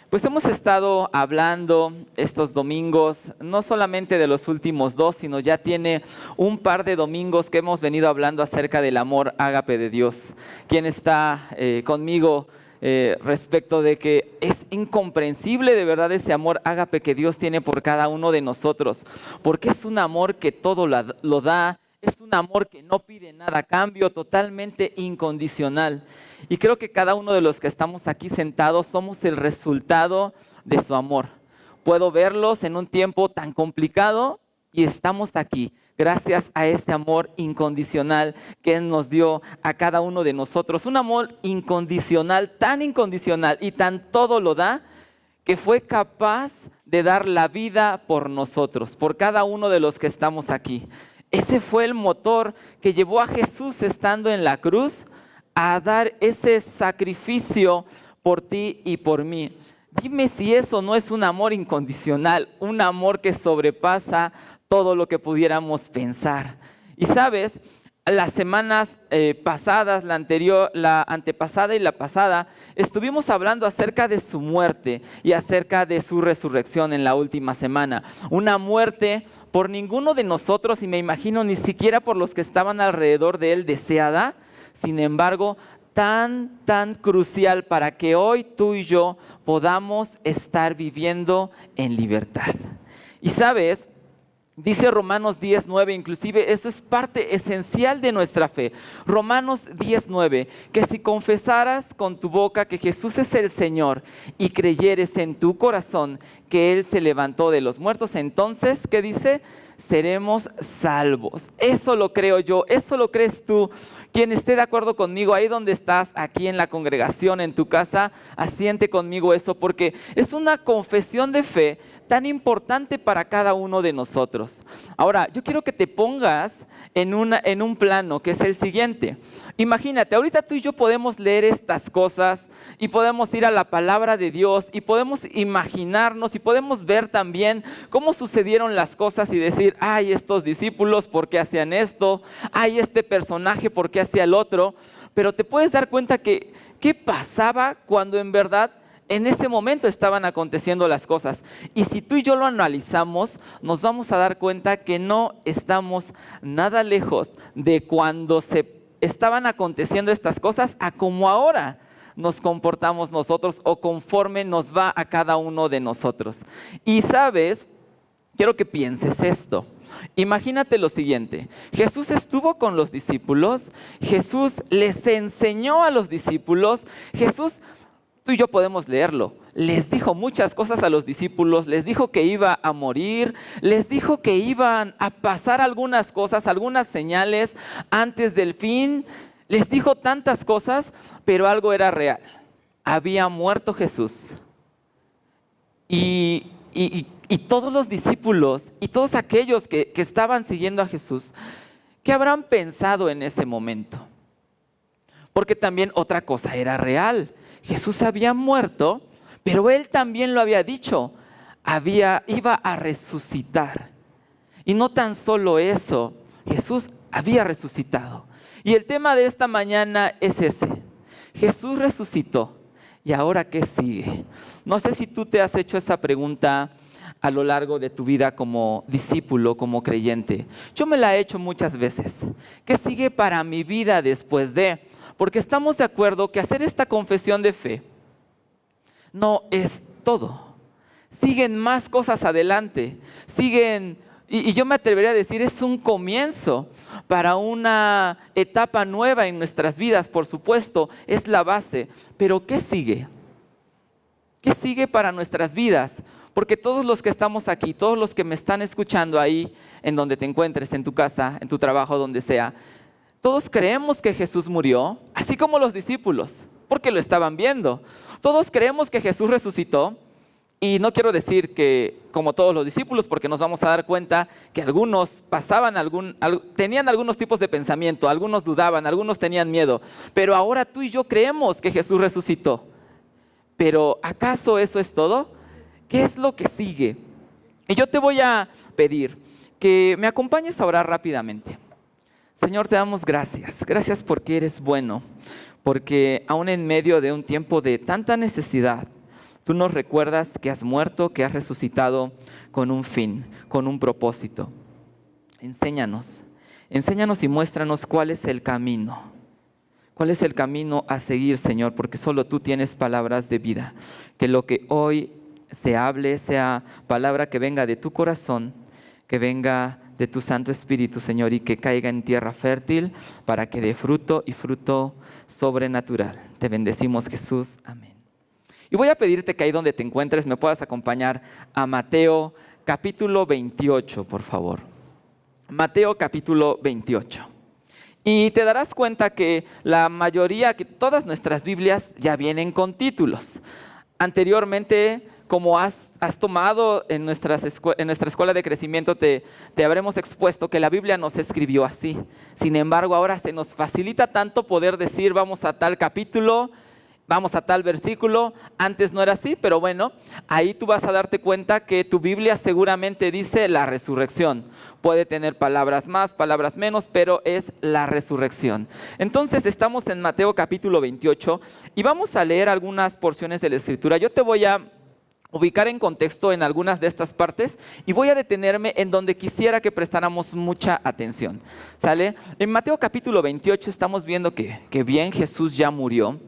Pues hemos estado hablando estos domingos, no solamente de los últimos dos, sino ya tiene un par de domingos que hemos venido hablando acerca del amor ágape de Dios. ¿Quién está conmigo respecto de que es incomprensible de verdad ese amor ágape que Dios tiene por cada uno de nosotros? Porque es un amor que todo lo da, es un amor que no pide nada a cambio, totalmente incondicional. Y creo que cada uno de los que estamos aquí sentados somos el resultado de su amor. Puedo verlos en un tiempo tan complicado y estamos aquí gracias a ese amor incondicional que Él nos dio a cada uno de nosotros. Un amor incondicional y tan todo lo da, que fue capaz de dar la vida por nosotros, por cada uno de los que estamos aquí. Ese fue el motor que llevó a Jesús estando en la cruz a dar ese sacrificio por ti y por mí. Dime si eso no es un amor incondicional, un amor que sobrepasa todo lo que pudiéramos pensar. Y sabes, las semanas pasadas, la anterior, la antepasada y la pasada, estuvimos hablando acerca de su muerte y acerca de su resurrección en la última semana. Una muerte por ninguno de nosotros, y me imagino ni siquiera por los que estaban alrededor de él, deseada. Sin embargo, tan crucial para que hoy tú y yo podamos estar viviendo en libertad. Y sabes, dice Romanos 10:9, inclusive eso es parte esencial de nuestra fe. Romanos 10:9, que si confesaras con tu boca que Jesús es el Señor y creyeres en tu corazón que Él se levantó de los muertos, entonces, ¿qué dice? Seremos salvos. Eso lo creo yo, eso lo crees tú. Quien esté de acuerdo conmigo, ahí donde estás, aquí en la congregación, en tu casa, asiente conmigo eso, porque es una confesión de fe tan importante para cada uno de nosotros. Ahora, yo quiero que te pongas en un plano que es el siguiente. Imagínate, ahorita tú y yo podemos leer estas cosas y podemos ir a la palabra de Dios y podemos imaginarnos y podemos ver también cómo sucedieron las cosas y decir, ay, estos discípulos, ¿por qué hacían esto? Ay, este personaje, ¿por qué hacía el otro? Pero te puedes dar cuenta que, ¿qué pasaba cuando en verdad en ese momento estaban aconteciendo las cosas? Y si tú y yo lo analizamos, nos vamos a dar cuenta que no estamos nada lejos de cuando se estaban aconteciendo estas cosas a como ahora nos comportamos nosotros o conforme nos va a cada uno de nosotros. Y sabes, quiero que pienses esto. Imagínate lo siguiente: Jesús estuvo con los discípulos, Jesús les enseñó a los discípulos, Jesús, tú y yo podemos leerlo, les dijo muchas cosas a los discípulos, les dijo que iba a morir, les dijo que iban a pasar algunas cosas, algunas señales antes del fin, les dijo tantas cosas, pero algo era real: había muerto Jesús. Y todos los discípulos y todos aquellos que estaban siguiendo a Jesús, ¿qué habrán pensado en ese momento? Porque también otra cosa era real: Jesús había muerto, pero Él también lo había dicho, iba a resucitar. Y no tan solo eso, Jesús había resucitado. Y el tema de esta mañana es ese: Jesús resucitó, ¿y ahora qué sigue? No sé si tú te has hecho esa pregunta a lo largo de tu vida como discípulo, como creyente. Yo me la he hecho muchas veces. ¿Qué sigue para mi vida después de? Porque estamos de acuerdo que hacer esta confesión de fe no es todo. Siguen más cosas adelante. Y yo me atrevería a decir, es un comienzo para una etapa nueva en nuestras vidas, por supuesto, es la base. Pero ¿qué sigue? ¿Qué sigue para nuestras vidas? Porque todos los que estamos aquí, todos los que me están escuchando ahí, en donde te encuentres, en tu casa, en tu trabajo, donde sea, todos creemos que Jesús murió, así como los discípulos, porque lo estaban viendo. Todos creemos que Jesús resucitó, y no quiero decir que como todos los discípulos, porque nos vamos a dar cuenta que algunos tenían algunos tipos de pensamiento, algunos dudaban, algunos tenían miedo, pero ahora tú y yo creemos que Jesús resucitó. Pero ¿acaso eso es todo? ¿Qué es lo que sigue? Y yo te voy a pedir que me acompañes a orar rápidamente. Señor, te damos gracias. Gracias porque eres bueno, porque aún en medio de un tiempo de tanta necesidad, Tú nos recuerdas que has muerto, que has resucitado con un fin, con un propósito. Enséñanos y muéstranos cuál es el camino. ¿Cuál es el camino a seguir, Señor? Porque solo tú tienes palabras de vida. Que lo que hoy se hable sea palabra que venga de tu corazón, que venga de tu Santo Espíritu, Señor, y que caiga en tierra fértil para que dé fruto y fruto sobrenatural. Te bendecimos, Jesús. Amén. Y voy a pedirte que ahí donde te encuentres me puedas acompañar a Mateo capítulo 28, por favor. Mateo capítulo 28. Y te darás cuenta que la mayoría, que todas nuestras Biblias ya vienen con títulos. Anteriormente, como has tomado en nuestra escuela de crecimiento, te habremos expuesto que la Biblia no se escribió así. Sin embargo, ahora se nos facilita tanto poder decir vamos a tal capítulo, vamos a tal versículo. Antes no era así, pero bueno, ahí tú vas a darte cuenta que tu Biblia seguramente dice la resurrección. Puede tener palabras más, palabras menos, pero es la resurrección. Entonces estamos en Mateo capítulo 28 y vamos a leer algunas porciones de la Escritura. Yo te voy a ubicar en contexto en algunas de estas partes y voy a detenerme en donde quisiera que prestáramos mucha atención. ¿Sale? En Mateo capítulo 28 estamos viendo que bien Jesús ya murió,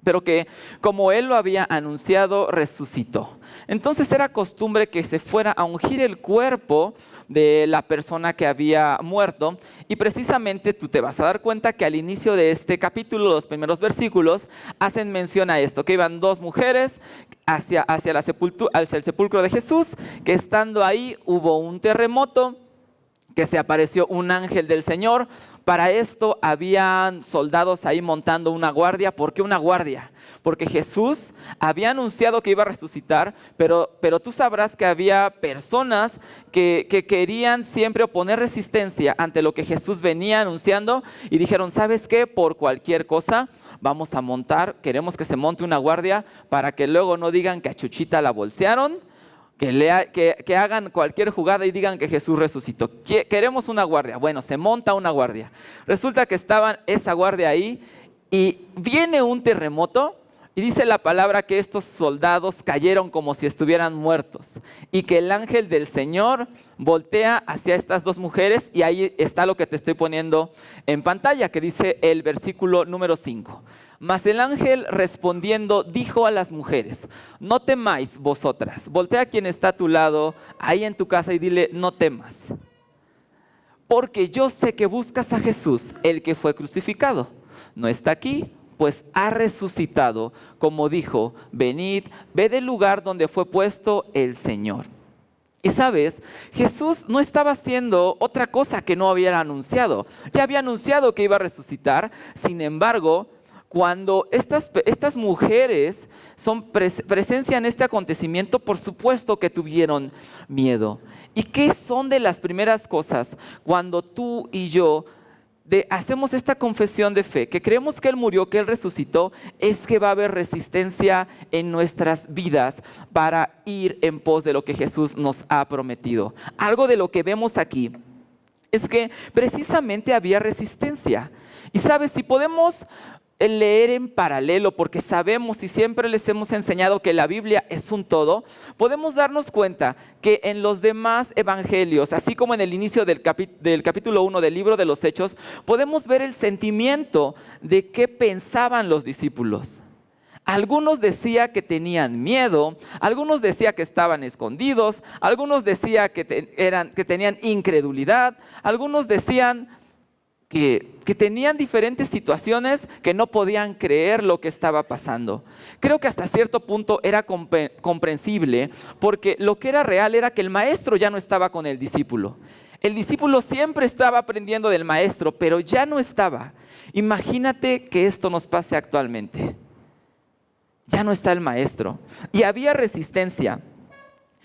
pero que como Él lo había anunciado, resucitó. Entonces era costumbre que se fuera a ungir el cuerpo de la persona que había muerto, y precisamente tú te vas a dar cuenta que al inicio de este capítulo, los primeros versículos, hacen mención a esto, que iban dos mujeres hacia el sepulcro de Jesús, que estando ahí hubo un terremoto, que se apareció un ángel del Señor. Para esto habían soldados ahí montando una guardia. ¿Por qué una guardia? Porque Jesús había anunciado que iba a resucitar, pero tú sabrás que había personas que querían siempre oponer resistencia ante lo que Jesús venía anunciando y dijeron, ¿sabes qué? Por cualquier cosa vamos a queremos que se monte una guardia para que luego no digan que a Chuchita la bolsearon, que hagan cualquier jugada y digan que Jesús resucitó. Queremos una guardia. Bueno, se monta una guardia. Resulta que estaban esa guardia ahí y viene un terremoto y dice la palabra que estos soldados cayeron como si estuvieran muertos y que el ángel del Señor voltea hacia estas dos mujeres y ahí está lo que te estoy poniendo en pantalla, que dice el versículo número 5. Mas el ángel respondiendo dijo a las mujeres, no temáis vosotras. Voltea a quien está a tu lado, ahí en tu casa, y dile, no temas. Porque yo sé que buscas a Jesús, el que fue crucificado. No está aquí, pues ha resucitado, como dijo, venid, ved el lugar donde fue puesto el Señor. Y sabes, Jesús no estaba haciendo otra cosa que no había anunciado. Ya había anunciado que iba a resucitar, sin embargo, cuando estas mujeres presencian este acontecimiento, por supuesto que tuvieron miedo. ¿Y qué son de las primeras cosas cuando tú y yo hacemos esta confesión de fe, que creemos que Él murió, que Él resucitó? Es que va a haber resistencia en nuestras vidas para ir en pos de lo que Jesús nos ha prometido. Algo de lo que vemos aquí es que precisamente había resistencia. Y sabes, si podemos leer en paralelo, porque sabemos y siempre les hemos enseñado que la Biblia es un todo, podemos darnos cuenta que en los demás evangelios, así como en el inicio del capítulo 1 del libro de los Hechos, podemos ver el sentimiento de qué pensaban los discípulos. Algunos decían que tenían miedo, algunos decían que estaban escondidos, algunos decían que tenían incredulidad, algunos decían que tenían diferentes situaciones que no podían creer lo que estaba pasando. Creo que hasta cierto punto era comprensible, porque lo que era real era que el maestro ya no estaba con el discípulo. El discípulo siempre estaba aprendiendo del maestro, pero ya no estaba. Imagínate que esto nos pase actualmente. Ya no está el maestro y había resistencia.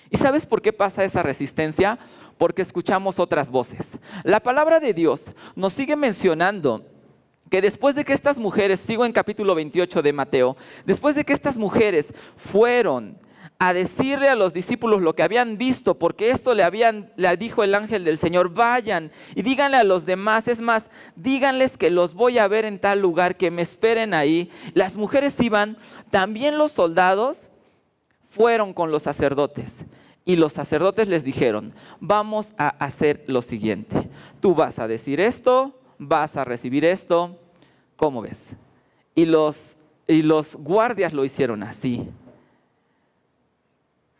¿Y sabes por qué pasa esa resistencia? Porque escuchamos otras voces. La palabra de Dios nos sigue mencionando que después de que estas mujeres, sigo en capítulo 28 de Mateo, después de que estas mujeres fueron a decirle a los discípulos lo que habían visto, porque esto le dijo el ángel del Señor, vayan y díganle a los demás, es más, díganles que los voy a ver en tal lugar, que me esperen ahí. Las mujeres iban, también los soldados fueron con los sacerdotes. Y los sacerdotes les dijeron, vamos a hacer lo siguiente. Tú vas a decir esto, vas a recibir esto. ¿Cómo ves? Y los guardias lo hicieron así.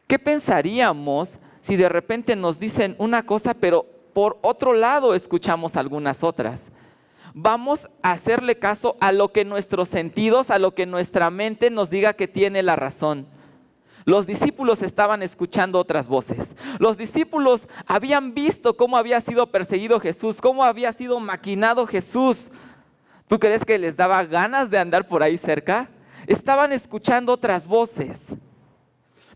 ¿Qué pensaríamos si de repente nos dicen una cosa, pero por otro lado escuchamos algunas otras? Vamos a hacerle caso a lo que nuestros sentidos, a lo que nuestra mente nos diga que tiene la razón. Los discípulos estaban escuchando otras voces. Los discípulos habían visto cómo había sido perseguido Jesús, cómo había sido maquinado Jesús. ¿Tú crees que les daba ganas de andar por ahí cerca? Estaban escuchando otras voces.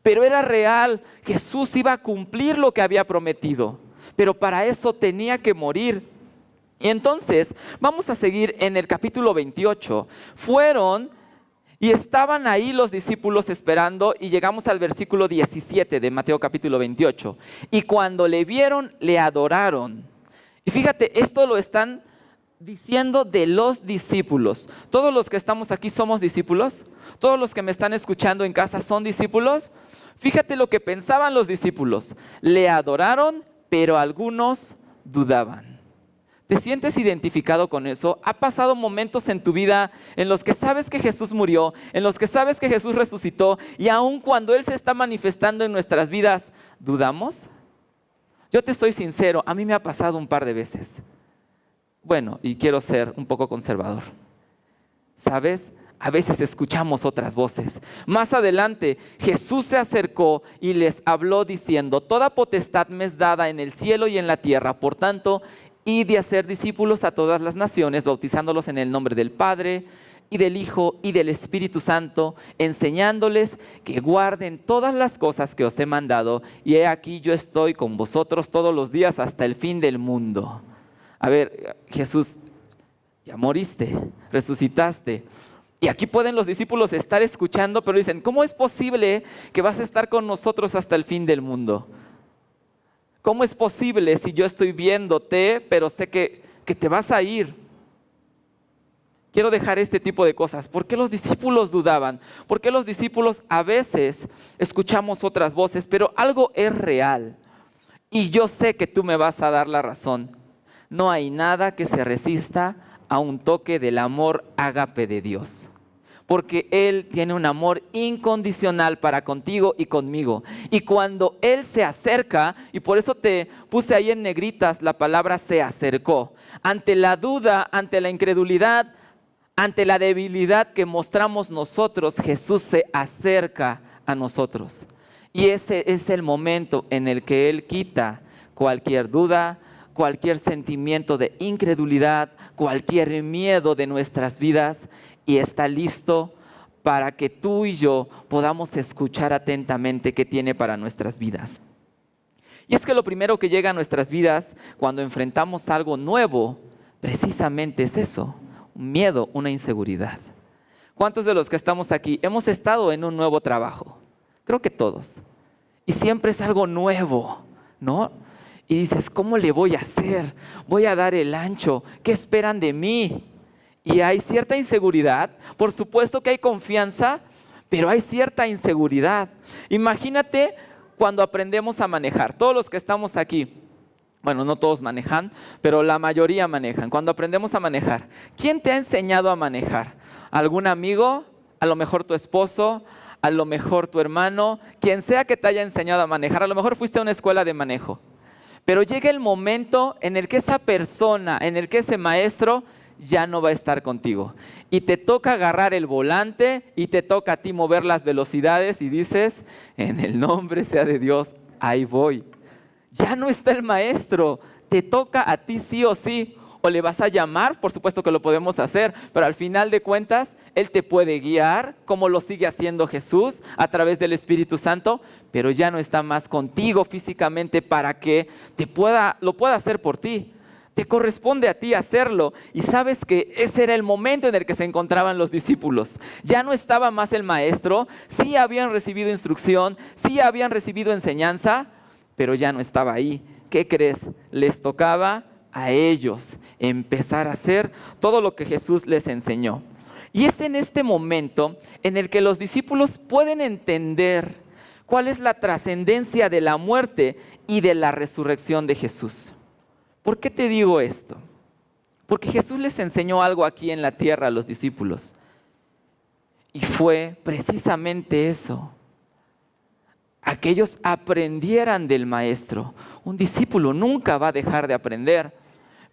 Pero era real, Jesús iba a cumplir lo que había prometido. Pero para eso tenía que morir. Y entonces, vamos a seguir en el capítulo 28. Fueron y estaban ahí los discípulos esperando y llegamos al versículo 17 de Mateo capítulo 28. Y cuando le vieron, le adoraron. Y fíjate, esto lo están diciendo de los discípulos. Todos los que estamos aquí somos discípulos. Todos los que me están escuchando en casa son discípulos. Fíjate lo que pensaban los discípulos. Le adoraron, pero algunos dudaban. ¿Te sientes identificado con eso? ¿Ha pasado momentos en tu vida en los que sabes que Jesús murió, en los que sabes que Jesús resucitó y aun cuando Él se está manifestando en nuestras vidas, dudamos? Yo te soy sincero, a mí me ha pasado un par de veces. Bueno, y quiero ser un poco conservador. ¿Sabes? A veces escuchamos otras voces. Más adelante, Jesús se acercó y les habló diciendo, toda potestad me es dada en el cielo y en la tierra, por tanto, id de hacer discípulos a todas las naciones, bautizándolos en el nombre del Padre, y del Hijo, y del Espíritu Santo, enseñándoles que guarden todas las cosas que os he mandado, y he aquí yo estoy con vosotros todos los días hasta el fin del mundo. A ver, Jesús, ya moriste, resucitaste, y aquí pueden los discípulos estar escuchando, pero dicen, ¿cómo es posible que vas a estar con nosotros hasta el fin del mundo? ¿Cómo es posible si yo estoy viéndote, pero sé que te vas a ir? Quiero dejar este tipo de cosas. ¿Por qué los discípulos dudaban? ¿Por qué los discípulos a veces escuchamos otras voces? Pero algo es real. Y yo sé que tú me vas a dar la razón. No hay nada que se resista a un toque del amor ágape de Dios. Porque Él tiene un amor incondicional para contigo y conmigo. Y cuando Él se acerca, y por eso te puse ahí en negritas la palabra se acercó, ante la duda, ante la incredulidad, ante la debilidad que mostramos nosotros, Jesús se acerca a nosotros. Y ese es el momento en el que Él quita cualquier duda, cualquier sentimiento de incredulidad, cualquier miedo de nuestras vidas, y está listo para que tú y yo podamos escuchar atentamente qué tiene para nuestras vidas. Y es que lo primero que llega a nuestras vidas cuando enfrentamos algo nuevo, precisamente es eso, un miedo, una inseguridad. ¿Cuántos de los que estamos aquí hemos estado en un nuevo trabajo? Creo que todos. Y siempre es algo nuevo, ¿no? Y dices, ¿cómo le voy a hacer? ¿Voy a dar el ancho? ¿Qué esperan de mí? Y hay cierta inseguridad. Por supuesto que hay confianza, pero hay cierta inseguridad. Imagínate cuando aprendemos a manejar. Todos los que estamos aquí, bueno, no todos manejan, pero la mayoría manejan. Cuando aprendemos a manejar, ¿quién te ha enseñado a manejar? ¿Algún amigo? A lo mejor tu esposo, a lo mejor tu hermano, quien sea que te haya enseñado a manejar. A lo mejor fuiste a una escuela de manejo. Pero llega el momento en el que esa persona, en el que ese maestro ya no va a estar contigo. Y te toca agarrar el volante y te toca a ti mover las velocidades y dices, en el nombre sea de Dios, ahí voy. Ya no está el maestro, te toca a ti sí o sí. O le vas a llamar, por supuesto que lo podemos hacer, pero al final de cuentas, Él te puede guiar, como lo sigue haciendo Jesús a través del Espíritu Santo, pero ya no está más contigo físicamente para que lo pueda hacer por ti. Te corresponde a ti hacerlo. Y sabes que ese era el momento en el que se encontraban los discípulos. Ya no estaba más el maestro, sí habían recibido instrucción, sí habían recibido enseñanza, pero ya no estaba ahí. ¿Qué crees? Les tocaba a ellos empezar a hacer todo lo que Jesús les enseñó. Y es en este momento en el que los discípulos pueden entender ¿Cuál es la trascendencia de la muerte y de la resurrección de Jesús? ¿Por qué te digo esto? Porque Jesús les enseñó algo aquí en la tierra a los discípulos. Y fue precisamente eso. A que ellos aprendieran del Maestro. Un discípulo nunca va a dejar de aprender.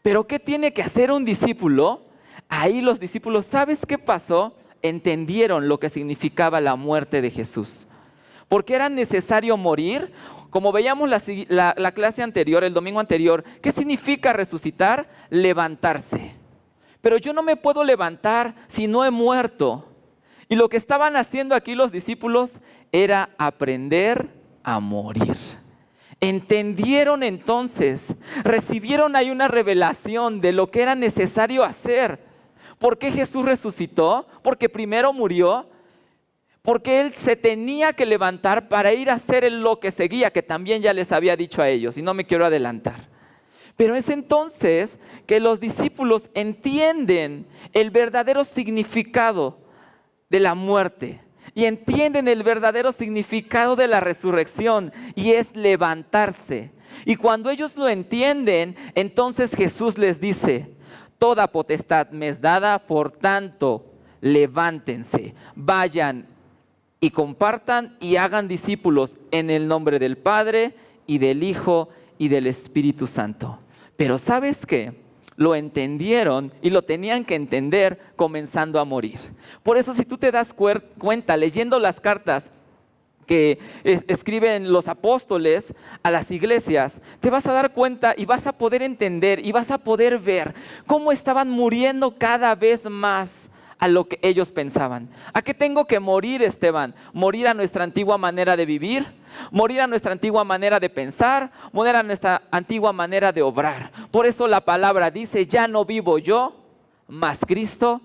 Pero ¿qué tiene que hacer un discípulo? Ahí los discípulos, ¿sabes qué pasó? Entendieron lo que significaba la muerte de Jesús. Porque era necesario morir. Como veíamos la clase anterior, el domingo anterior, ¿qué significa resucitar? Levantarse. Pero yo no me puedo levantar si no he muerto. Y lo que estaban haciendo aquí los discípulos era aprender a morir. Entendieron entonces, recibieron ahí una revelación de lo que era necesario hacer. ¿Por qué Jesús resucitó? Porque primero murió. Porque Él se tenía que levantar para ir a hacer lo que seguía, que también ya les había dicho a ellos, y no me quiero adelantar. Pero es entonces que los discípulos entienden el verdadero significado de la muerte y entienden el verdadero significado de la resurrección, y es levantarse. Y cuando ellos lo entienden, entonces Jesús les dice: toda potestad me es dada, por tanto, levántense, vayan y compartan y hagan discípulos en el nombre del Padre y del Hijo y del Espíritu Santo. Pero ¿sabes qué? Lo entendieron y lo tenían que entender comenzando a morir. Por eso, si tú te das cuenta leyendo las cartas que escriben los apóstoles a las iglesias, te vas a dar cuenta y vas a poder entender y vas a poder ver cómo estaban muriendo cada vez más a lo que ellos pensaban. ¿A qué tengo que morir, Esteban? Morir a nuestra antigua manera de vivir, morir a nuestra antigua manera de pensar, morir a nuestra antigua manera de obrar. Por eso la palabra dice: ya no vivo yo, mas Cristo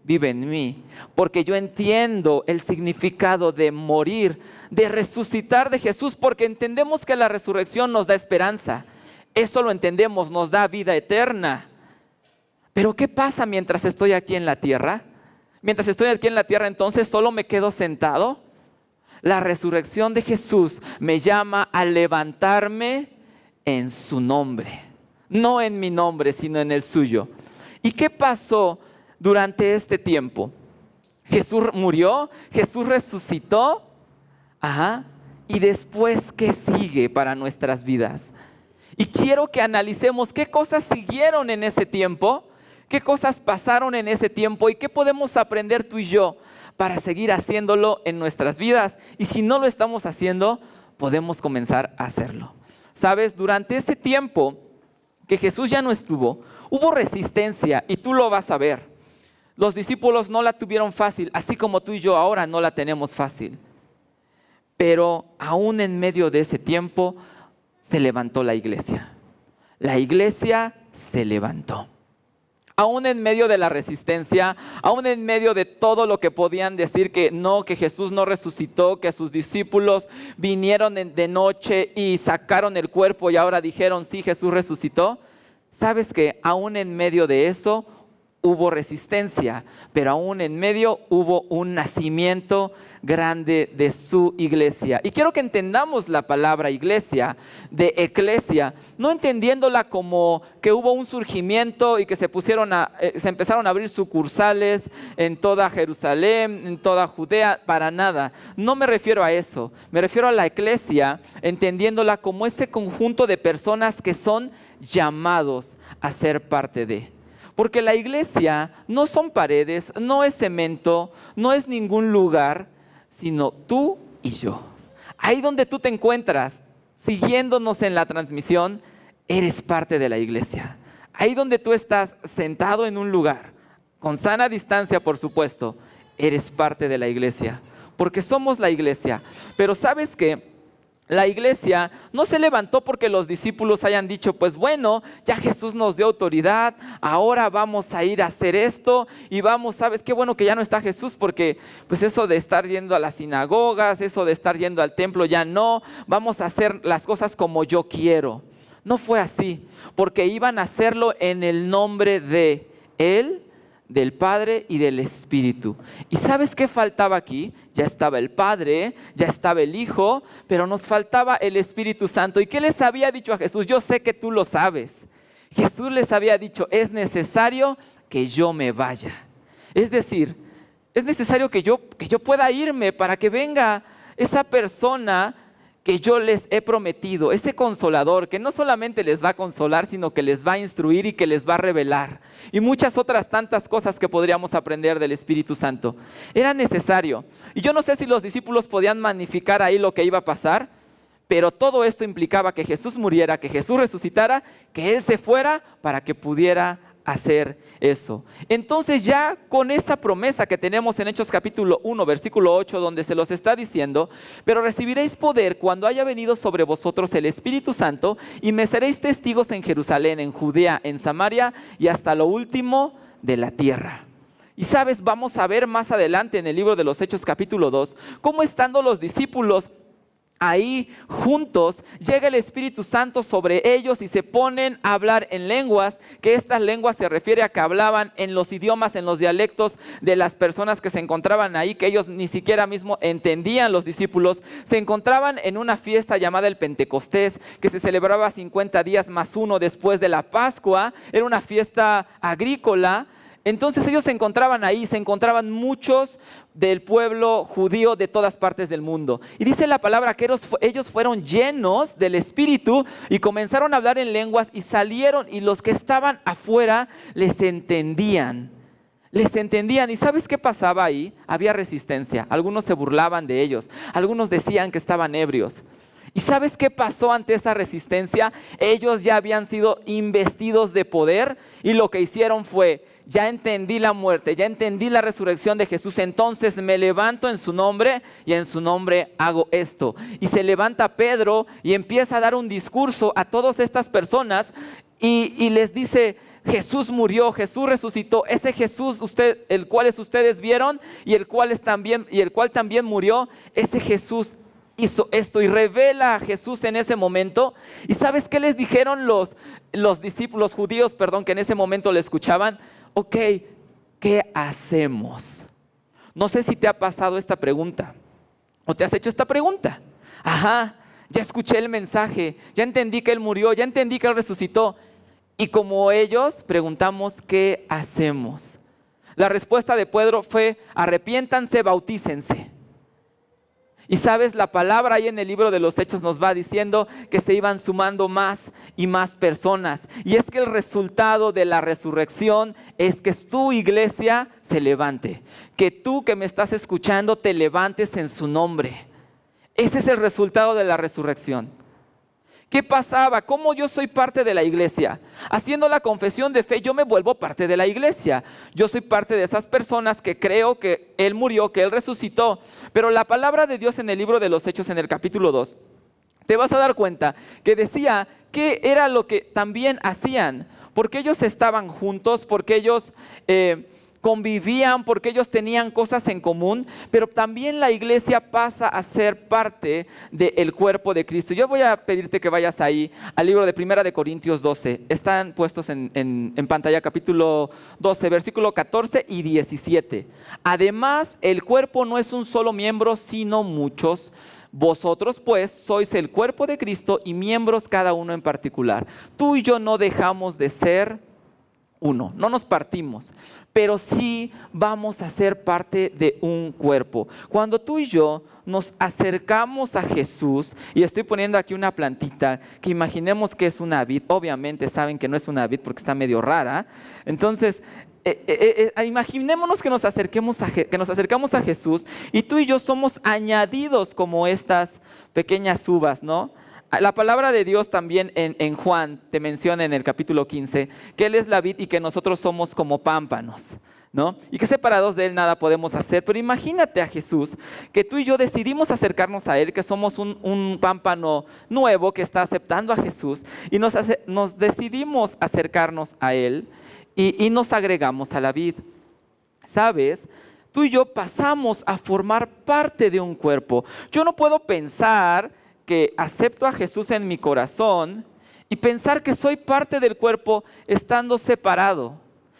vive en mí. Porque yo entiendo el significado de morir, de resucitar de Jesús, porque entendemos que la resurrección nos da esperanza. Eso lo entendemos, nos da vida eterna. Pero ¿qué pasa mientras estoy aquí en la tierra? Mientras estoy aquí en la tierra, entonces solo me quedo sentado. La resurrección de Jesús me llama a levantarme en su nombre. No en mi nombre, sino en el suyo. ¿Y qué pasó durante este tiempo? Jesús murió, Jesús resucitó. ¿Y después qué sigue para nuestras vidas? Y quiero que analicemos qué cosas siguieron en ese tiempo. ¿Qué cosas pasaron en ese tiempo y qué podemos aprender tú y yo para seguir haciéndolo en nuestras vidas? Y si no lo estamos haciendo, podemos comenzar a hacerlo. ¿Sabes? Durante ese tiempo que Jesús ya no estuvo, hubo resistencia, y tú lo vas a ver. Los discípulos no la tuvieron fácil, así como tú y yo ahora no la tenemos fácil. Pero aún en medio de ese tiempo se levantó la iglesia. La iglesia se levantó. Aún en medio de la resistencia, aún en medio de todo lo que podían decir que no, que Jesús no resucitó, que sus discípulos vinieron de noche y sacaron el cuerpo y ahora dijeron: sí, Jesús resucitó. ¿Sabes que aún en medio de eso hubo resistencia? Pero aún en medio hubo un nacimiento grande de su iglesia. Y quiero que entendamos la palabra iglesia, de eclesia, no entendiéndola como que hubo un surgimiento y que se empezaron a abrir sucursales en toda Jerusalén, en toda Judea, para nada. No me refiero a eso, me refiero a la eclesia, entendiéndola como ese conjunto de personas que son llamados a ser parte de. Porque la iglesia no son paredes, no es cemento, no es ningún lugar, sino tú y yo. Ahí donde tú te encuentras, siguiéndonos en la transmisión, eres parte de la iglesia. Ahí donde tú estás sentado en un lugar, con sana distancia por supuesto, eres parte de la iglesia. Porque somos la iglesia. Pero ¿sabes qué? La iglesia no se levantó porque los discípulos hayan dicho: pues bueno, ya Jesús nos dio autoridad, ahora vamos a ir a hacer esto y vamos, ¿sabes qué? Bueno que ya no está Jesús, porque pues eso de estar yendo a las sinagogas, eso de estar yendo al templo ya no, vamos a hacer las cosas como yo quiero. No fue así, porque iban a hacerlo en el nombre de Él, del Padre y del Espíritu. ¿Y sabes qué faltaba aquí? ya estaba el Padre, ya estaba el Hijo, pero nos faltaba el Espíritu Santo. ¿Y qué les había dicho a Jesús? Yo sé que tú lo sabes. Jesús les había dicho, es necesario que yo me vaya. Es decir, es necesario que yo pueda irme para que venga esa persona que yo les he prometido, ese consolador que no solamente les va a consolar, sino que les va a instruir y que les va a revelar. Y muchas otras tantas cosas que podríamos aprender del Espíritu Santo. Era necesario. Y yo no sé si los discípulos podían magnificar ahí lo que iba a pasar, pero todo esto implicaba que Jesús muriera, que Jesús resucitara, que Él se fuera para que pudiera hacer eso. Entonces ya con esa promesa que tenemos en Hechos capítulo 1, versículo 8, donde se los está diciendo, pero recibiréis poder cuando haya venido sobre vosotros el Espíritu Santo y me seréis testigos en Jerusalén, en Judea, en Samaria y hasta lo último de la tierra. Y sabes, vamos a ver más adelante en el libro de los Hechos capítulo 2, cómo estando los discípulos ahí juntos, llega el Espíritu Santo sobre ellos y se ponen a hablar en lenguas, que estas lenguas se refiere a que hablaban en los idiomas, en los dialectos de las personas que se encontraban ahí, que ellos ni siquiera mismo entendían los discípulos. Se encontraban en una fiesta llamada el Pentecostés, que se celebraba 50 días más uno después de la Pascua. Era una fiesta agrícola. Entonces ellos se encontraban ahí, se encontraban muchos del pueblo judío de todas partes del mundo. Y dice la palabra que ellos fueron llenos del Espíritu y comenzaron a hablar en lenguas y salieron, y los que estaban afuera les entendían. Les entendían. ¿Y sabes qué pasaba ahí? Había resistencia. Algunos se burlaban de ellos. Algunos decían que estaban ebrios. ¿Y sabes qué pasó ante esa resistencia? Ellos ya habían sido investidos de poder y lo que hicieron fue: ya entendí la muerte, ya entendí la resurrección de Jesús, entonces me levanto en su nombre y en su nombre hago esto. Y se levanta Pedro y empieza a dar un discurso a todas estas personas y les dice: Jesús murió, Jesús resucitó, ese Jesús el cual ustedes vieron y el cual también murió, ese Jesús hizo esto, y revela a Jesús en ese momento. ¿Y sabes qué les dijeron los discípulos judíos, que en ese momento le escuchaban? Ok, ¿qué hacemos? No sé si te ha pasado esta pregunta o te has hecho esta pregunta. Ajá, ya escuché el mensaje, ya entendí que Él murió, ya entendí que Él resucitó. Y como ellos preguntamos, ¿qué hacemos? La respuesta de Pedro fue: arrepiéntanse, bautícense. Y sabes, la palabra ahí en el libro de los Hechos nos va diciendo que se iban sumando más y más personas. Y es que el resultado de la resurrección es que su iglesia se levante. Que tú que me estás escuchando te levantes en su nombre. Ese es el resultado de la resurrección. ¿Qué pasaba? ¿Cómo yo soy parte de la iglesia? Haciendo la confesión de fe, yo me vuelvo parte de la iglesia. Yo soy parte de esas personas que creo que Él murió, que Él resucitó. Pero la palabra de Dios en el libro de los Hechos, en el capítulo 2, te vas a dar cuenta que decía que era lo que también hacían. Porque ellos estaban juntos, porque ellos convivían, porque ellos tenían cosas en común, pero también la iglesia pasa a ser parte del cuerpo de Cristo. Yo voy a pedirte que vayas ahí al libro de Primera de Corintios 12. Están puestos en pantalla, capítulo 12, versículo 14 y 17. Además, el cuerpo no es un solo miembro, sino muchos. Vosotros pues sois el cuerpo de Cristo y miembros cada uno en particular. Tú y yo no dejamos de ser uno, no nos partimos, pero sí vamos a ser parte de un cuerpo. Cuando tú y yo nos acercamos a Jesús, y estoy poniendo aquí una plantita que imaginemos que es una vid, obviamente saben que no es una vid porque está medio rara. Entonces imaginémonos que nos acercamos a Jesús y tú y yo somos añadidos como estas pequeñas uvas, ¿no? La palabra de Dios también en Juan te menciona en el capítulo 15 que Él es la vid y que nosotros somos como pámpanos, ¿no? Y que separados de Él nada podemos hacer. Pero imagínate a Jesús, que tú y yo decidimos acercarnos a Él, que somos un pámpano nuevo que está aceptando a Jesús, y nos decidimos acercarnos a Él y nos agregamos a la vid. ¿Sabes? Tú y yo pasamos a formar parte de un cuerpo. Yo no puedo pensar que acepto a Jesús en mi corazón y pensar que soy parte del cuerpo estando separado.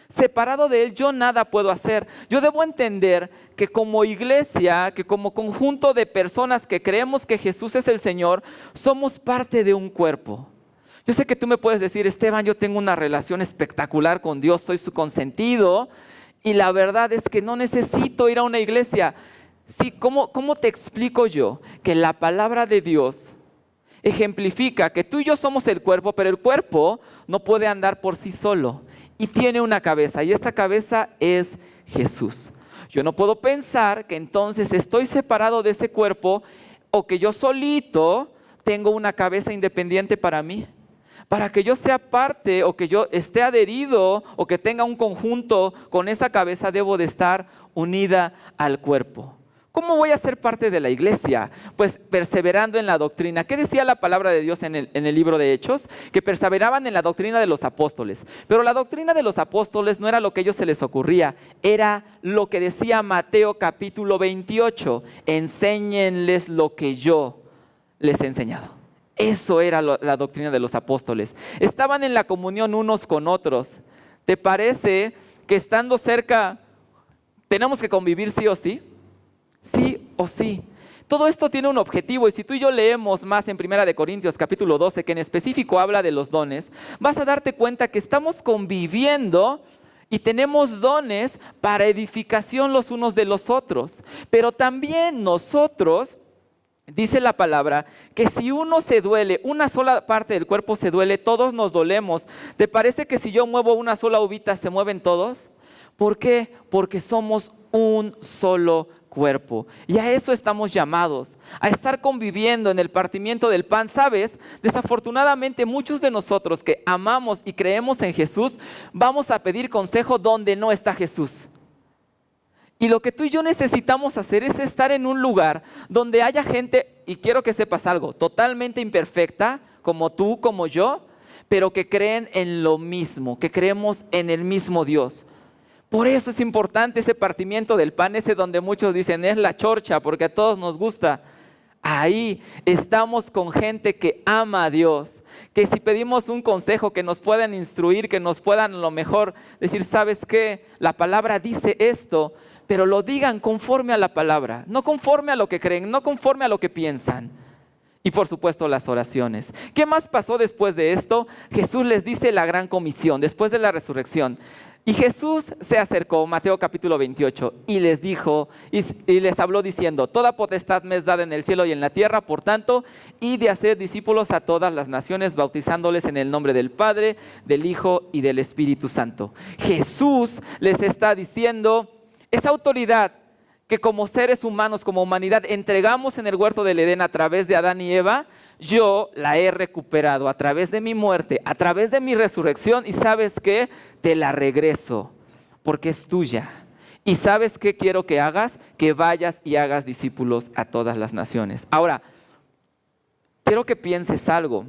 Separado de Él, yo nada puedo hacer. Yo debo entender que como iglesia, que como conjunto de personas que creemos que Jesús es el Señor, somos parte de un cuerpo. Yo sé que tú me puedes decir, Esteban, yo tengo una relación espectacular con Dios, soy su consentido, y la verdad es que no necesito ir a una iglesia. Sí, ¿cómo te explico yo que la palabra de Dios ejemplifica que tú y yo somos el cuerpo, pero el cuerpo no puede andar por sí solo y tiene una cabeza, y esta cabeza es Jesús? Yo no puedo pensar que entonces estoy separado de ese cuerpo o que yo solito tengo una cabeza independiente para mí. Para que yo sea parte o que yo esté adherido o que tenga un conjunto con esa cabeza, debo de estar unida al cuerpo. ¿Cómo voy a ser parte de la iglesia? Pues perseverando en la doctrina. ¿Qué decía la palabra de Dios en el libro de Hechos? Que perseveraban en la doctrina de los apóstoles. Pero la doctrina de los apóstoles no era lo que a ellos se les ocurría, era lo que decía Mateo capítulo 28. Enséñenles lo que yo les he enseñado. Eso era la doctrina de los apóstoles. Estaban en la comunión unos con otros. ¿Te parece que estando cerca tenemos que convivir sí o sí? Sí o sí. Todo esto tiene un objetivo, y si tú y yo leemos más en 1 Corintios capítulo 12, que en específico habla de los dones, vas a darte cuenta que estamos conviviendo y tenemos dones para edificación los unos de los otros. Pero también nosotros, dice la palabra, que si uno se duele, una sola parte del cuerpo se duele, todos nos dolemos. ¿Te parece que si yo muevo una sola uvita, se mueven todos? ¿Por qué? Porque somos un solo cuerpo. Y a eso estamos llamados, a estar conviviendo en el partimiento del pan. ¿Sabes? Desafortunadamente muchos de nosotros que amamos y creemos en Jesús, vamos a pedir consejo donde no está Jesús. Y lo que tú y yo necesitamos hacer es estar en un lugar donde haya gente, y quiero que sepas algo, totalmente imperfecta, como tú, como yo, pero que creen en lo mismo, que creemos en el mismo Dios. Por eso es importante ese partimiento del pan, ese donde muchos dicen es la chorcha, porque a todos nos gusta. Ahí estamos con gente que ama a Dios, que si pedimos un consejo, que nos puedan instruir, que nos puedan a lo mejor decir, ¿sabes qué? La palabra dice esto, pero lo digan conforme a la palabra, no conforme a lo que creen, no conforme a lo que piensan. Y por supuesto las oraciones. ¿Qué más pasó después de esto? Jesús les dice la gran comisión, después de la resurrección. Y Jesús se acercó, Mateo capítulo 28, y les dijo, y les habló diciendo, toda potestad me es dada en el cielo y en la tierra, por tanto, id de hacer discípulos a todas las naciones, bautizándoles en el nombre del Padre, del Hijo y del Espíritu Santo. Jesús les está diciendo, esa autoridad que como seres humanos, como humanidad, entregamos en el huerto del Edén a través de Adán y Eva, yo la he recuperado a través de mi muerte, a través de mi resurrección, y ¿sabes qué? Te la regreso, porque es tuya. ¿Y sabes qué quiero que hagas? Que vayas y hagas discípulos a todas las naciones. Ahora, quiero que pienses algo.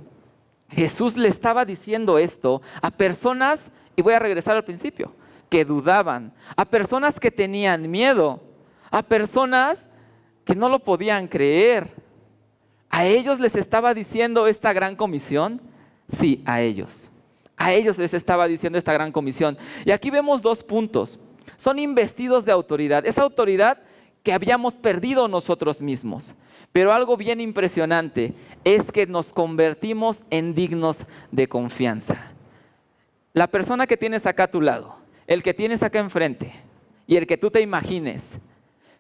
Jesús le estaba diciendo esto a personas, y voy a regresar al principio, que dudaban, a personas que tenían miedo, a personas que no lo podían creer. ¿A ellos les estaba diciendo esta gran comisión? Sí, a ellos. A ellos les estaba diciendo esta gran comisión. Y aquí vemos dos puntos. Son investidos de autoridad. Esa autoridad que habíamos perdido nosotros mismos. Pero algo bien impresionante es que nos convertimos en dignos de confianza. La persona que tienes acá a tu lado, el que tienes acá enfrente y el que tú te imagines,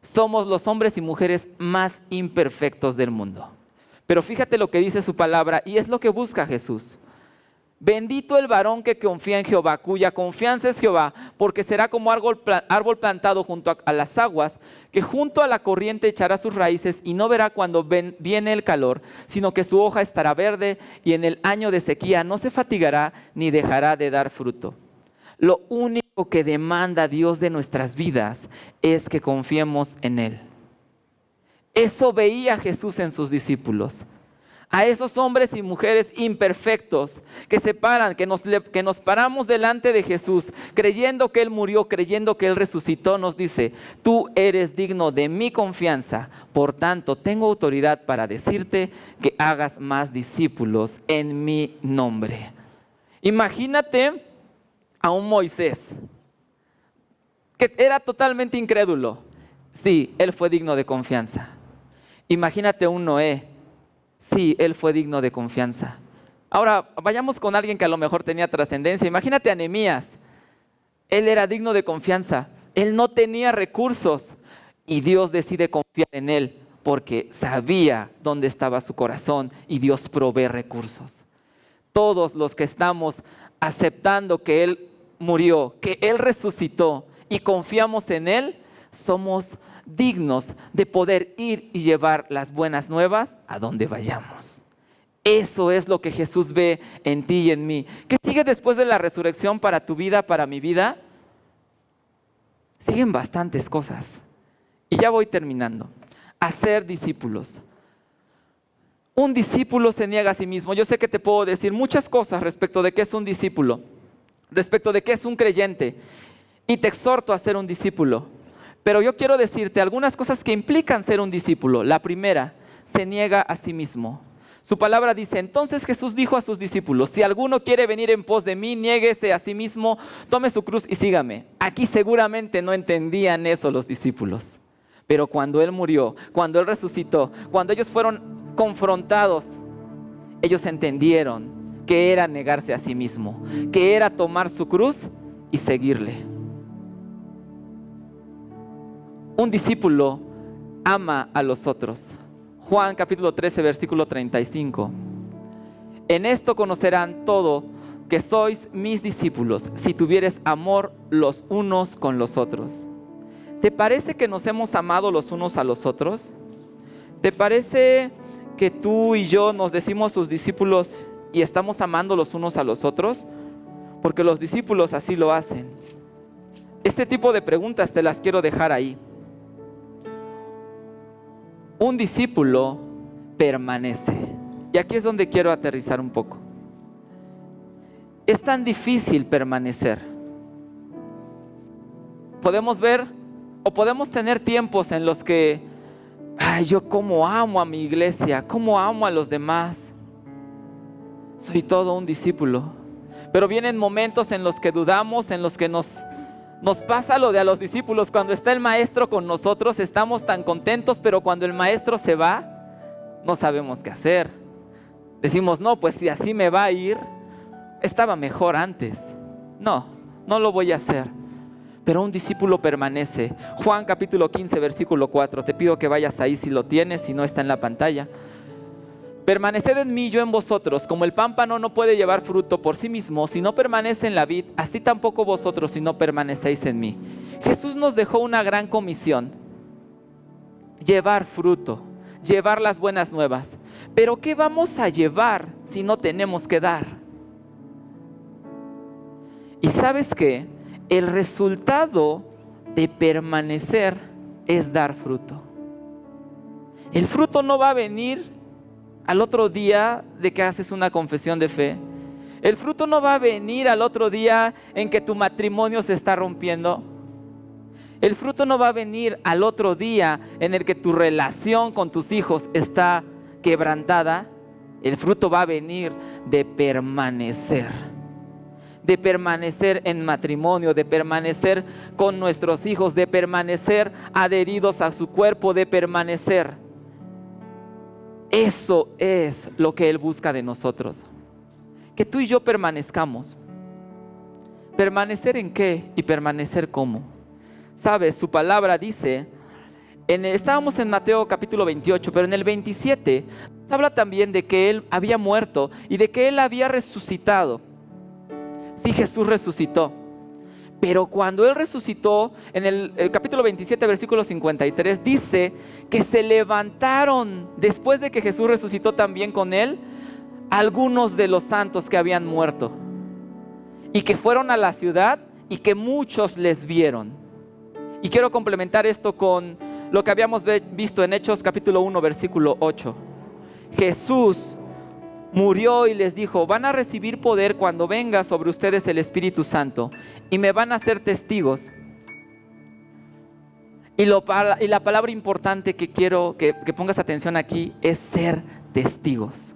somos los hombres y mujeres más imperfectos del mundo. Pero fíjate lo que dice su palabra, y es lo que busca Jesús. Bendito el varón que confía en Jehová, cuya confianza es Jehová, porque será como árbol plantado junto a las aguas, que junto a la corriente echará sus raíces y no verá cuando viene el calor, sino que su hoja estará verde, y en el año de sequía no se fatigará ni dejará de dar fruto. Lo único que demanda Dios de nuestras vidas es que confiemos en Él. Eso veía Jesús en sus discípulos. A esos hombres y mujeres imperfectos que se paran, que nos paramos delante de Jesús, creyendo que Él murió, creyendo que Él resucitó, nos dice, tú eres digno de mi confianza, por tanto tengo autoridad para decirte que hagas más discípulos en mi nombre. Imagínate a un Moisés, que era totalmente incrédulo. Sí, él fue digno de confianza. Imagínate un Noé. Sí, él fue digno de confianza. Ahora, vayamos con alguien que a lo mejor tenía trascendencia. Imagínate a Nehemías. Él era digno de confianza. Él no tenía recursos y Dios decide confiar en él porque sabía dónde estaba su corazón y Dios provee recursos. Todos los que estamos aceptando que Él murió, que Él resucitó y confiamos en Él, somos dignos de poder ir y llevar las buenas nuevas a donde vayamos. Eso es lo que Jesús ve en ti y en mí. ¿Qué sigue después de la resurrección para tu vida, para mi vida? Siguen bastantes cosas. Y ya voy terminando. Hacer discípulos. Un discípulo se niega a sí mismo. Yo sé que te puedo decir muchas cosas respecto de qué es un discípulo, respecto de qué es un creyente, y te exhorto a ser un discípulo. Pero yo quiero decirte algunas cosas que implican ser un discípulo. La primera, se niega a sí mismo. Su palabra dice, entonces Jesús dijo a sus discípulos, si alguno quiere venir en pos de mí, niéguese a sí mismo, tome su cruz y sígame. Aquí seguramente no entendían eso los discípulos. Pero cuando Él murió, cuando Él resucitó, cuando ellos fueron confrontados, ellos entendieron que era negarse a sí mismo, que era tomar su cruz y seguirle. Un discípulo ama a los otros. Juan capítulo 13, versículo 35. En esto conocerán todo que sois mis discípulos, si tuviereis amor los unos con los otros. ¿Te parece que nos hemos amado los unos a los otros? ¿Te parece que tú y yo nos decimos sus discípulos y estamos amando los unos a los otros? Porque los discípulos así lo hacen. Este tipo de preguntas te las quiero dejar ahí. Un discípulo permanece. Y aquí es donde quiero aterrizar un poco. Es tan difícil permanecer. Podemos ver o podemos tener tiempos en los que yo cómo amo a mi iglesia, cómo amo a los demás. Soy todo un discípulo. Pero vienen momentos en los que dudamos, en los que nos pasa lo de a los discípulos. Cuando está el maestro con nosotros, estamos tan contentos, pero cuando el maestro se va, no sabemos qué hacer. Decimos, no, pues si así me va a ir, estaba mejor antes. No lo voy a hacer. Pero un discípulo permanece. Juan capítulo 15, versículo 4. Te pido que vayas ahí si lo tienes, si no está en la pantalla. Permaneced en mí, yo en vosotros. Como el pámpano no puede llevar fruto por sí mismo si no permanece en la vid, así tampoco vosotros si no permanecéis en mí. Jesús nos dejó una gran comisión. Llevar fruto, llevar las buenas nuevas. Pero ¿qué vamos a llevar si no tenemos que dar? ¿Y sabes qué? El resultado de permanecer es dar fruto. El fruto no va a venir al otro día de que haces una confesión de fe. El fruto no va a venir al otro día en que tu matrimonio se está rompiendo. El fruto no va a venir al otro día en el que tu relación con tus hijos está quebrantada. El fruto va a venir de permanecer. De permanecer en matrimonio, de permanecer con nuestros hijos, de permanecer adheridos a su cuerpo, de permanecer. Eso es lo que Él busca de nosotros. Que tú y yo permanezcamos. ¿Permanecer en qué? Y permanecer cómo. ¿Sabes? Su palabra dice, estábamos en Mateo capítulo 28, pero en el 27 habla también de que Él había muerto y de que Él había resucitado. Sí, Jesús resucitó. Pero cuando Él resucitó, en el capítulo 27, versículo 53, dice que se levantaron, después de que Jesús resucitó también con Él, algunos de los santos que habían muerto. Y que fueron a la ciudad y que muchos les vieron. Y quiero complementar esto con lo que habíamos visto en Hechos capítulo 1, versículo 8. Jesús murió y les dijo, van a recibir poder cuando venga sobre ustedes el Espíritu Santo y me van a ser testigos. Y la palabra importante que quiero que pongas atención aquí es ser testigos.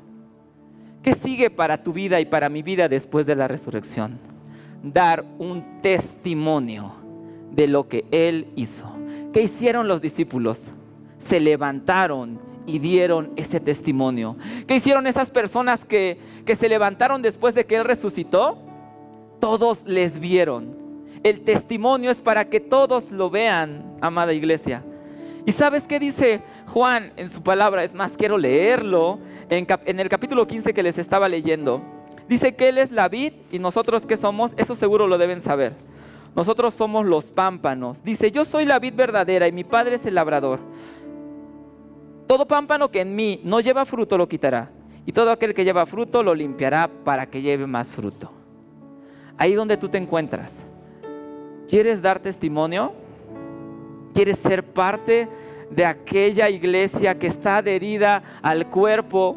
¿Qué sigue para tu vida y para mi vida después de la resurrección? Dar un testimonio de lo que Él hizo. ¿Qué hicieron los discípulos? Se levantaron y dieron ese testimonio. ¿Qué hicieron esas personas que se levantaron después de que Él resucitó? Todos les vieron. El testimonio es para que todos lo vean, amada iglesia. ¿Y sabes qué dice Juan en su palabra? Es más, quiero leerlo en el capítulo 15 que les estaba leyendo. Dice que Él es la vid y nosotros ¿qué somos? Eso seguro lo deben saber. Nosotros somos los pámpanos. Dice, yo soy la vid verdadera y mi Padre es el labrador. Todo pámpano que en mí no lleva fruto lo quitará, y todo aquel que lleva fruto lo limpiará para que lleve más fruto. Ahí donde tú te encuentras, ¿quieres dar testimonio? ¿Quieres ser parte de aquella iglesia que está adherida al cuerpo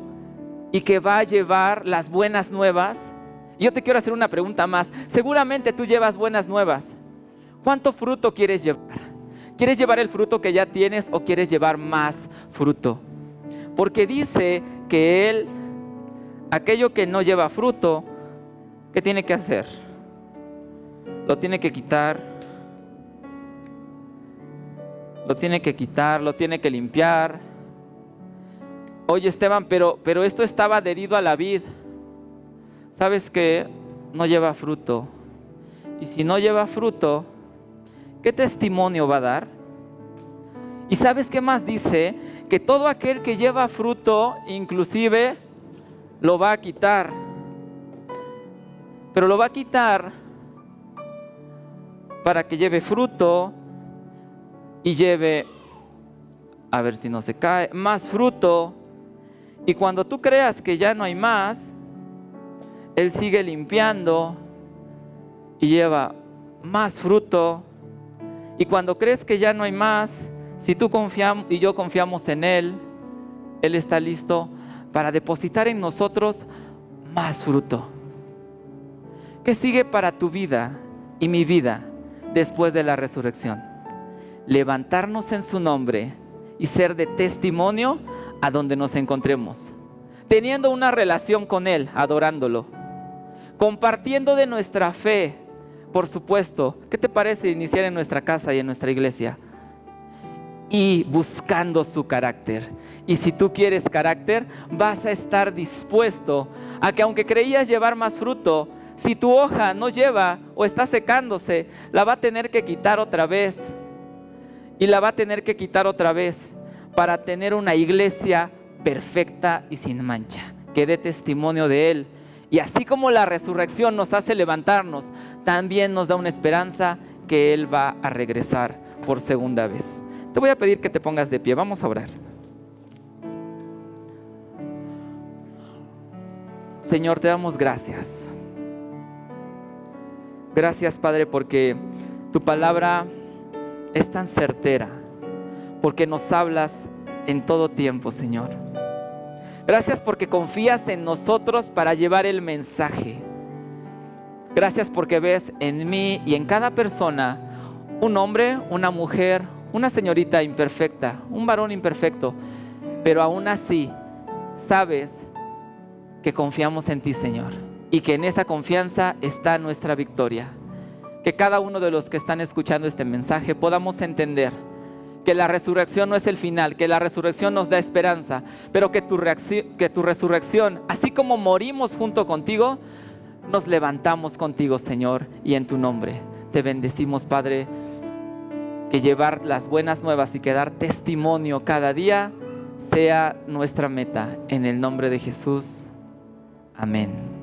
y que va a llevar las buenas nuevas? Yo te quiero hacer una pregunta más. Seguramente tú llevas buenas nuevas. ¿Cuánto fruto quieres llevar? ¿Quieres llevar el fruto que ya tienes o quieres llevar más fruto? Porque dice que Él, aquello que no lleva fruto, ¿qué tiene que hacer? Lo tiene que quitar. Lo tiene que quitar, lo tiene que limpiar. Oye, Esteban, pero esto estaba adherido a la vid. ¿Sabes qué? No lleva fruto. Y si no lleva fruto, ¿qué testimonio va a dar? ¿Y sabes qué más dice? Que todo aquel que lleva fruto, inclusive, lo va a quitar. Pero lo va a quitar para que lleve fruto y lleve, a ver si no se cae, más fruto. Y cuando tú creas que ya no hay más, Él sigue limpiando y lleva más fruto. Y cuando crees que ya no hay más, si tú y yo confiamos en Él, Él está listo para depositar en nosotros más fruto. ¿Qué sigue para tu vida y mi vida después de la resurrección? Levantarnos en su nombre y ser de testimonio a donde nos encontremos, teniendo una relación con Él, adorándolo, compartiendo de nuestra fe, por supuesto. ¿Qué te parece iniciar en nuestra casa y en nuestra iglesia? Y buscando su carácter. Y si tú quieres carácter, vas a estar dispuesto a que aunque creías llevar más fruto, si tu hoja no lleva o está secándose, la va a tener que quitar otra vez. Y la va a tener que quitar otra vez para tener una iglesia perfecta y sin mancha, que dé testimonio de Él. Y así como la resurrección nos hace levantarnos, también nos da una esperanza que Él va a regresar por segunda vez. Te voy a pedir que te pongas de pie, vamos a orar. Señor, te damos gracias. Gracias, Padre, porque tu palabra es tan certera, porque nos hablas en todo tiempo, Señor. Gracias porque confías en nosotros para llevar el mensaje. Gracias porque ves en mí y en cada persona un hombre, una mujer, una señorita imperfecta, un varón imperfecto, pero aún así sabes que confiamos en ti, Señor, y que en esa confianza está nuestra victoria. Que cada uno de los que están escuchando este mensaje podamos entender que la resurrección no es el final, que la resurrección nos da esperanza, pero que tu resurrección, así como morimos junto contigo, nos levantamos contigo, Señor, y en tu nombre te bendecimos, Padre, que llevar las buenas nuevas y que dar testimonio cada día sea nuestra meta. En el nombre de Jesús, amén.